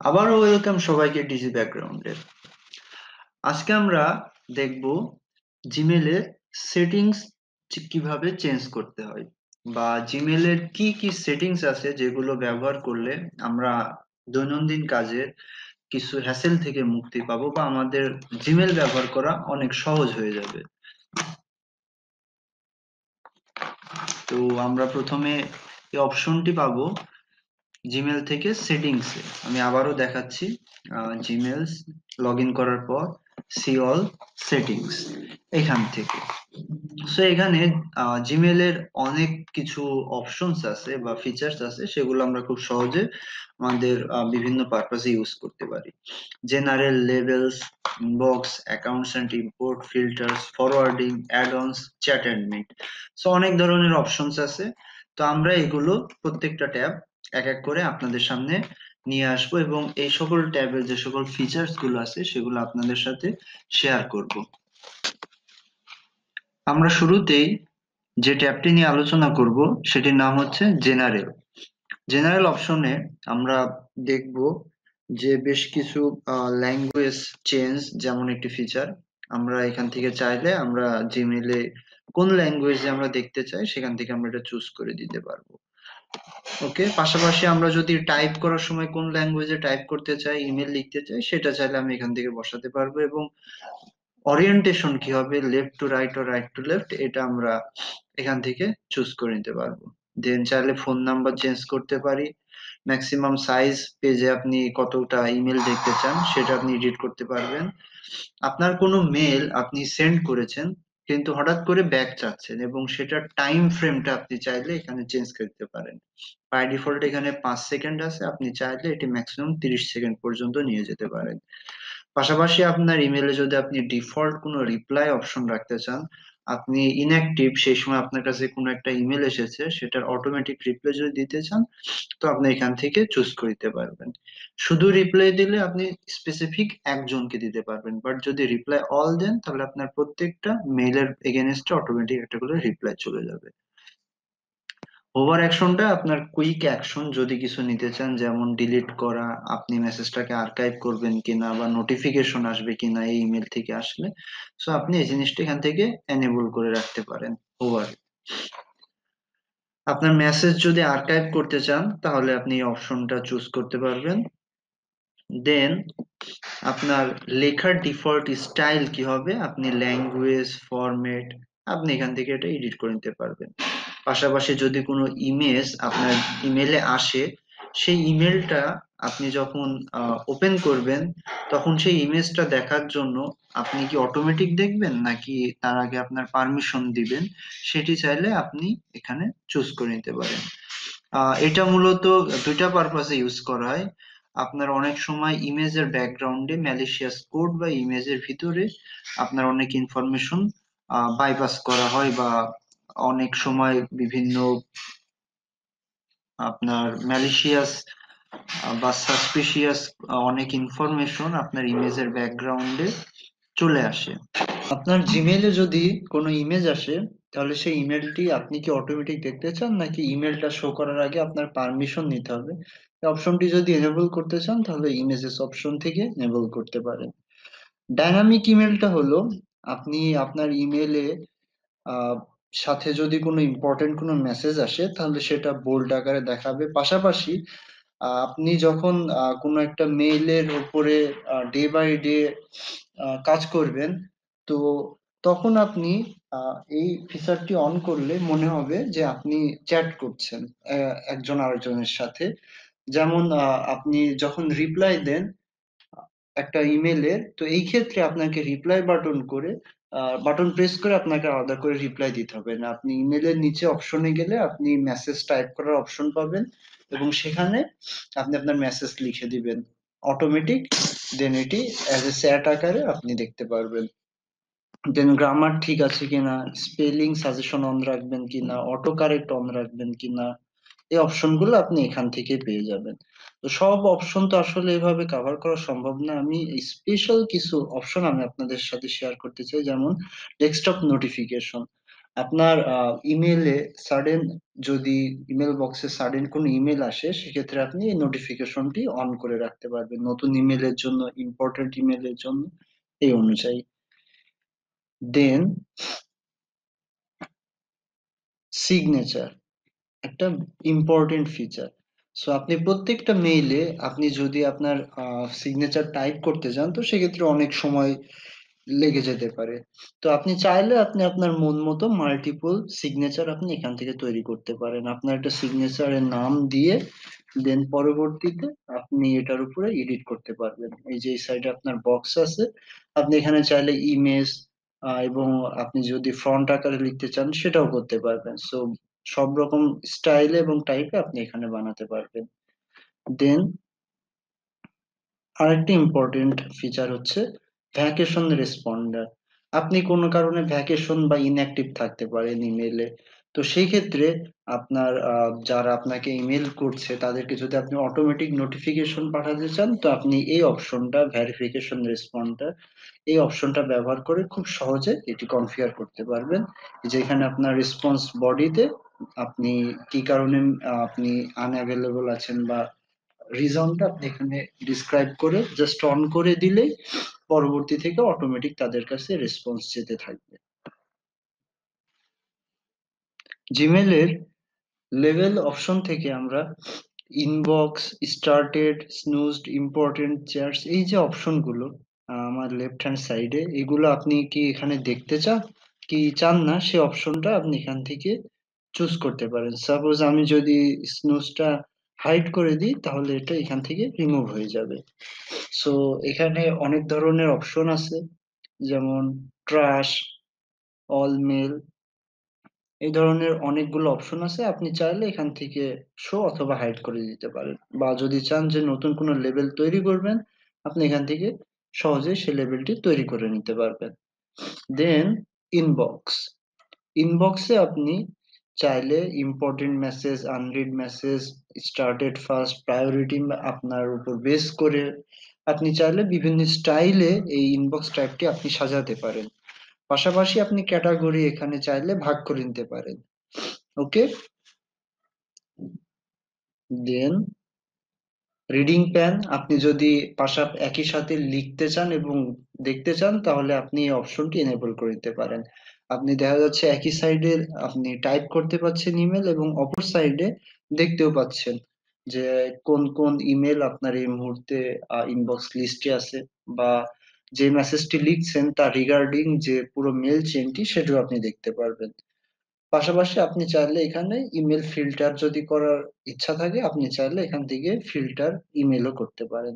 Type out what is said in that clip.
আবারও ওয়েলকাম সবাইকে ডিজি ব্যাকগ্রাউন্ডে। আজকে আমরা দেখব জিমেলের সেটিংস কিভাবে চেঞ্জ করতে হয়, বা জিমেলের কি কি সেটিংস আছে যেগুলো ব্যবহার করলে আমরা দৈনন্দিন কাজে কিছু হ্যাসেল থেকে মুক্তি পাবো, বা আমাদের জিমেল ব্যবহার করা অনেক সহজ হয়ে যাবে। তো আমরা প্রথমে এই অপশনটি পাবো জিমেল থেকে সেটিংসে। আমি আবারও দেখাচ্ছি, জিমেল লগ ইন করার পর সি অল সেটিংস এখান থেকে। সো এখানে জিমেলের অনেক কিছু অপশনস আছে বা ফিচার্স আছে, সেগুলো আমরা খুব সহজে আমাদের বিভিন্ন পারপাসে ইউজ করতে পারি। General, labels, inbox, accounts and import, filters, forwarding, add ons, chat and meet. So অনেক ধরনের অপশনস আছে। তো আমরা এগুলো প্রত্যেকটা ট্যাব এক এক করে আপনাদের সামনে নিয়ে আসবো, এবং এই সকল ট্যাবের যে সকল ফিচার্স গুলো আছে সেগুলো আপনাদের সাথে শেয়ার করব। আমরা শুরুতেই যে ট্যাবটি নিয়ে আলোচনা করব সেটির নাম হচ্ছে জেনারেল। জেনারেল অপশনে আমরা দেখব যে বেশ কিছু ল্যাঙ্গুয়েজ চেঞ্জ যেমন একটি ফিচার। আমরা এখান থেকে চাইলে আমরা জিমেলে কোন ল্যাঙ্গুয়েজে আমরা দেখতে চাই সেখান থেকে আমরা এটা চুজ করে দিতে পারবো। ওকে, পাশাপাশি আমরা যদি টাইপ করার সময় কোন ল্যাঙ্গুয়েজে টাইপ করতে চাই, ইমেল লিখতে চাই, সেটা চাইলে আমি এখান থেকে বসাতে পারবো। এবং ওরিয়েন্টেশন কি হবে, লেফট টু রাইট ও রাইট টু লেফট, এটা আমরা এখান থেকে চুজ করে নিতে পারবো। দেন চাইলে ফোন নাম্বার চেঞ্জ করতে পারি। ম্যাক্সিমাম সাইজ পেজে আপনি কতটা ইমেল দেখতে চান সেটা আপনি এডিট করতে পারবেন। আপনার কোনো মেল আপনি সেন্ড করেছেন কিন্তু হঠাৎ করে ব্যাক চাচ্ছেন, এবং সেটার টাইম ফ্রেমটা আপনি চাইলে এখানে চেঞ্জ করতে পারেন। বাই ডিফল্ট এখানে 5 সেকেন্ড আছে, আপনি চাইলে এটি ম্যাক্সিমাম 30 সেকেন্ড পর্যন্ত নিয়ে যেতে পারেন। পাশাপাশি আপনার ইমেলে যদি আপনি ডিফল্ট কোনো রিপ্লাই অপশন রাখতে চান, আপনি ইনঅ্যাক্টিভ, সেই সময় আপনার কাছে কোনো একটা ইমেল এসেছে সেটার অটোমেটিক রিপ্লাই যদি দিতে চান, তো আপনি এখান থেকে চুজ করতে পারবেন। শুধু রিপ্লাই দিলে আপনি স্পেসিফিক একজনকে দিতে পারবেন, বাট যদি রিপ্লাই অল দেন তাহলে আপনার প্রত্যেকটা মেইলের এগেনস্টে অটোমেটিক একটা করে রিপ্লাই চলে যাবে। ওভার অ্যাকশনটা আপনার কুইক অ্যাকশন, যদি কিছু নিতে চান যেমন ডিলিট করা, আপনি মেসেজটাকে আর্কাইভ করবেন কিনা, বা নোটিফিকেশন আসবে কিনা এই ইমেল থেকে আসলে, সো আপনি এই জিনিসটা এখান থেকে এনেবল করে রাখতে পারেন। ওভার, আপনার মেসেজ যদি আর্কাইভ করতে চান তাহলে আপনি এই অপশনটা চুজ করতে পারবেন। দেন আপনার লেখার ডিফল্ট স্টাইল কি হবে, আপনি ল্যাঙ্গুয়েজ, ফরম্যাট, আপনি এখান থেকে এটা এডিট করে নিতে পারবেন। পাশাপাশি যদি কোনো ইমেজ আপনার ইমেলে আসে, সেই ইমেলটা আপনি যখন ওপেন করবেন তখন সেই ইমেজটা দেখার জন্য আপনি কি অটোমেটিক দেখবেন নাকি তার আগে আপনার পারমিশন দিবেন, সেটি চাইলে আপনি এখানে চুজ করে নিতে পারেন। এটা মূলত দুইটা পারপাসে ইউজ করা হয়। আপনার অনেক সময় ইমেজের ব্যাকগ্রাউন্ডে ম্যালিশিয়াস কোড বা ইমেজের ভিতরে আপনার অনেক ইনফরমেশন বাইপাস করা হয়, বা অনেক সময় বিভিন্ন আপনার ম্যালিশিয়াস বা সাসপিশিয়াস অনেক ইনফরমেশন আপনার ইমেজের ব্যাকগ্রাউন্ডে চলে আসে। আপনার জিমেইলে যদি কোনো ইমেজ আসে তাহলে সেই ইমেলটি আপনি কি অটোমেটিক দেখতে চান নাকি ইমেলটা শো করার আগে আপনার পারমিশন নিতে হবে? এই অপশনটি যদি এনেবল করতে চান তাহলে ইমেজেস অপশন থেকে এনেবল করতে পারেন। ডাইনামিক ইমেলটা হলো আপনি আপনার ইমেলে আহ সাথে যদি কোনো ইম্পর্টেন্ট কোনো মেসেজ আসে তাহলে সেটা বোল্ড আকারে দেখাবে। পাশাপাশি আপনি যখন কোনো একটা মেইলের উপরে ডে বাই ডে কাজ করবেন, তো তখন আপনি এই ফিচারটি অন করলে মনে হবে যে আপনি চ্যাট করছেন একজন আরেকজনের সাথে। যেমন আপনি যখন রিপ্লাই দেন একটা ইমেলের, তো এই ক্ষেত্রে আপনাকে রিপ্লাই বাটন প্রেস করে আপনাকে আলাদা করে রিপ্লাই দিতে হবে না। আপনি ইমেলের নিচে অপশনে গেলে আপনি মেসেজ টাইপ করার অপশন পাবেন, এবং সেখানে আপনি আপনার মেসেজ লিখে দিবেন অটোমেটিক। দেন এটি অ্যাজ এ চ্যাট আকারে আপনি দেখতে পারবেন। দেন গ্রামার ঠিক আছে কিনা, স্পেলিং সাজেশন অন রাখবেন কিনা, অটো কারেক্ট অন রাখবেন কিনা, এই অপশন গুলো আপনি এখান থেকে পেয়ে যাবেন। তো সব অপশন তো আসলে এভাবে কভার করা সম্ভব না, আমি স্পেশাল কিছু অপশন আমি আপনাদের সাথে শেয়ার করতে চাই, যেমন ডেস্কটপ নোটিফিকেশন। আপনার ইমেইলে সাডেন যদি ইমেল বক্সে সাডেন কোনো ইমেল আসে সেক্ষেত্রে আপনি এই নোটিফিকেশনটি অন করে রাখতে পারবেন নতুন ইমেলের জন্য, ইম্পর্টেন্ট ইমেলের জন্য এই অনুযায়ী। দেন সিগনেচার একটা ইম্পর্টেন্ট ফিচার। সো আপনি প্রত্যেকটা মেইলে আপনি যদি আপনার সিগনেচার টাইপ করতে যান তো সেক্ষেত্রে অনেক সময় লেগে যেতে পারে। তো আপনি চাইলে আপনি আপনার মন মতো মাল্টিপল সিগনেচার আপনি এখান থেকে তৈরি করতে পারেন। আপনার একটা সিগনেচারের নাম দিয়ে দেন পরবর্তীতে আপনি এটার উপরে এডিট করতে পারবেন। এই যে এই সাইডে আপনার বক্স আছে, আপনি এখানে চাইলে ইমেজ এবং আপনি যদি ফন্ট আকারে লিখতে চান সেটাও করতে পারবেন। সো সব রকম স্টাইলে এবং টাইপে আপনি এখানে বানাতে পারবেন। দেন আরেকটি ইম্পর্টেন্ট ফিচার হচ্ছে ভ্যাকেশন রেসপন্ডার। আপনি কোনো কারণে ভ্যাকেশন বা ইনঅ্যাক্টিভ থাকতে পারেন ইমেইলে। তো সেই ক্ষেত্রে আপনার যারা আপনাকে ইমেইল করছে তাদেরকে যদি আপনি অটোমেটিক নোটিফিকেশন পাঠাতে চান তো আপনি এই অপশনটা ভেরিফিকেশন রেসপন্ডার এই অপশনটা ব্যবহার করে খুব সহজে এটি কনফিগার করতে পারবেন। যেখানে আপনার রেসপন্স বডিতে আপনি কি কারণে আপনি আনঅ্যাভেলেবল আছেন বা রিজনটা আপনি এখানে ডিসক্রাইব করে জাস্ট অন করে দিলেই পরবর্তী থেকে অটোমেটিক তাদের কাছে রেসপন্স যেতে থাকবে। জিমেলের লেভেল অপশন থেকে আমরা ইনবক্স, স্টার্টেড, স্নুজড, ইম্পর্টেন্ট, চ্যাটস এই যে অপশনগুলো আমার লেফট হ্যান্ড সাইডে এগুলো আপনি কি এখানে দেখতে চান কি চান না সে অপশনটা আপনি এখান থেকে চুজ করতে পারেন। সাপোজ আমি যদি স্নুজটা হাইড করে দিই তাহলে এটা এখান থেকে রিমুভ হয়ে যাবে। সো এখানে অনেক ধরনের অপশন আছে যেমন ট্রাশ, অল মেল এই ধরনের অনেকগুলো অপশন আছে। আপনি চাইলে এখান থেকে শো অথবা হাইড করে দিতে পারেন। বা যদি চান যে নতুন কোনো লেবেল তৈরি করবেন, আপনি এখান থেকে সহজেই সেই লেবেলটি তৈরি করে নিতে পারবেন। দেন ইনবক্স। ইনবক্সে আপনি চাইলে important message, unread message, started first, priority আপনার উপর বেস করে আপনি চাইলে বিভিন্ন স্টাইলে এই ইনবক্স টাইপটি আপনি সাজাতে পারেন। পাশাপাশি আপনি ক্যাটাগরি এখানে চাইলে ভাগ করে নিতে পারেন। ওকে? দেন রিডিং প্যান আপনি যদি একই সাথে লিখতে চান এবং দেখতে চান তাহলে আপনি এই অপশনটি এনেবল করে দিতে পারেন। আপনি দেখা যাচ্ছে একই সাইডে আপনি টাইপ করতে পারছেন ইমেল এবং অপর সাইডে দেখতেও পাচ্ছেন যে কোন কোন ইমেল আপনার এই মুহূর্তে ইনবক্স লিস্টে আছে বা যে মেসেজটি লিখছেন তার রিগার্ডিং যে পুরো মেল চেইনটি সেটাও আপনি দেখতে পারবেন। পাশাপাশি আপনি চাইলে এখানে ইমেল ফিল্টার যদি করার ইচ্ছা থাকে আপনি চাইলে এখান থেকে ফিল্টার ইমেলও করতে পারেন।